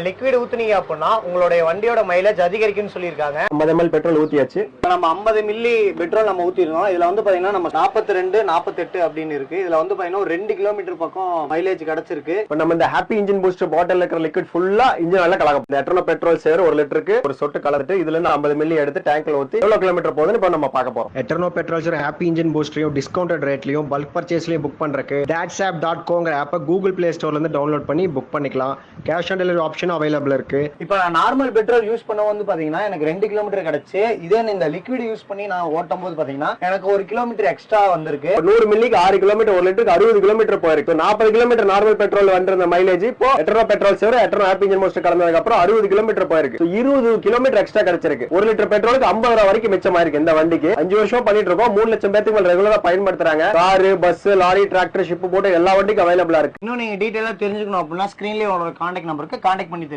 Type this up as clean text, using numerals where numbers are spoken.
Liquid ஊத்துனீங்க அப்படின்னா உங்களுடைய வண்டியோட மைலேஜ் அதிகரிக்கும்னு சொல்லியிருக்காங்க. 50 ml பெட்ரோல் ஊத்தியாச்சு. நம்ம 50 மில்லி பெட்ரோல் நம்ம ஊத்திருந்தோம். இதுல வந்து பாத்தீங்கன்னா நம்ம 42 48 அப்படின்னு இருக்கு. இதுல வந்து பாத்தீங்கன்னா ஒரு 2 கிலோமீட்டர் பக்கம் மைலேஜ் கிடைச்சிருக்கு. இப்போ நம்ம இந்த ஹாப்பி இன்ஜின் பூஸ்டர் பாட்டில் இருக்கிற லிக்விட் ஃபுல்லா இன்ஜின் நல்லா கலக்கும். இந்த எட்டர்னோ பெட்ரோல் சேர் 1 லிட்டருக்கு ஒரு சொட்டு கலந்துட்டு இதுல இருந்து 50 மில்லி எடுத்து டேங்க்ல ஊத்தி எவ்வளவு கிலோமீட்டர் போகுதுன்னு இப்போ நம்ம பார்க்க போறோம். எட்டர்னோ பெட்ரோல் சேர் ஹாப்பி இன்ஜின் பூஸ்டரையும் டிஸ்கவுண்டட் ரேட்லயும் பல்க் பர்ச்சேஸ்லயும் புக் பண்றதுக்கு dadsap.co ஆப்பை கூகுள் பிளே ஸ்டோர்ல இருந்து டவுன்லோட் பண்ணி புக் பண்ணிக்கலாம். Cash on delivery option available இருக்கு. இப்போ நான் நார்மல் பெட்ரோல் யூஸ் பண்ண வந்து பாத்தீங்கன்னா எனக்கு 2 கிலோமீட்டர் கிடைச்சு. இதே இந்த லிக்விட் யூஸ் பண்ணி நான் ஓட்டும் போது பாத்தீங்கன்னா எனக்கு 1 கிலோமீட்டர் எக்ஸ்ட்ரா வந்திருக்கு. 100 மில்லிக்கு 6 கிலோமீட்டர் 1 லிட்டருக்கு 60 கிலோமீட்டர் போயிருக்கு. 40 கிலோமீட்டர் நார்மல் பெட்ரோல் வந்திருந்த மைலேஜ் இப்போ எட்டர்னோ பெட்ரோல் சேர் எட்டர்னோ ஹாப்பி இன்ஜின் பூஸ்டர் கலந்ததுக்கு அப்புறம் 60 கிலோமீட்டர் போயிருக்கு. 20 கிலோமீட்டர் எக்ஸ்ட்ரா கிடைச்சிருக்கு. 1 லிட்டர் பெட்ரோலுக்கு 50 ரூபாய் வரைக்கும் மிச்சமாயிருக்கு. இந்த வண்டிக்கு 5 வருஷம் பண்ணிட்டு இருக்கோம். 3 லட்சம் பேருக்கு மேல ரெகுலரா பயன்படுத்துறாங்க. Car, bus, lorry, tractor, ship boat எல்லா வண்டிக்கும் அவைலபிளா இருக்கு. இன்னும் நீங்க டீடைலா தெரிஞ்சுக்கணும் அப்படின்னா ஸ்கிரீன்லயே உங்களோட கான்டாக்ட் நம்பருக்கு கான்டாக்ட்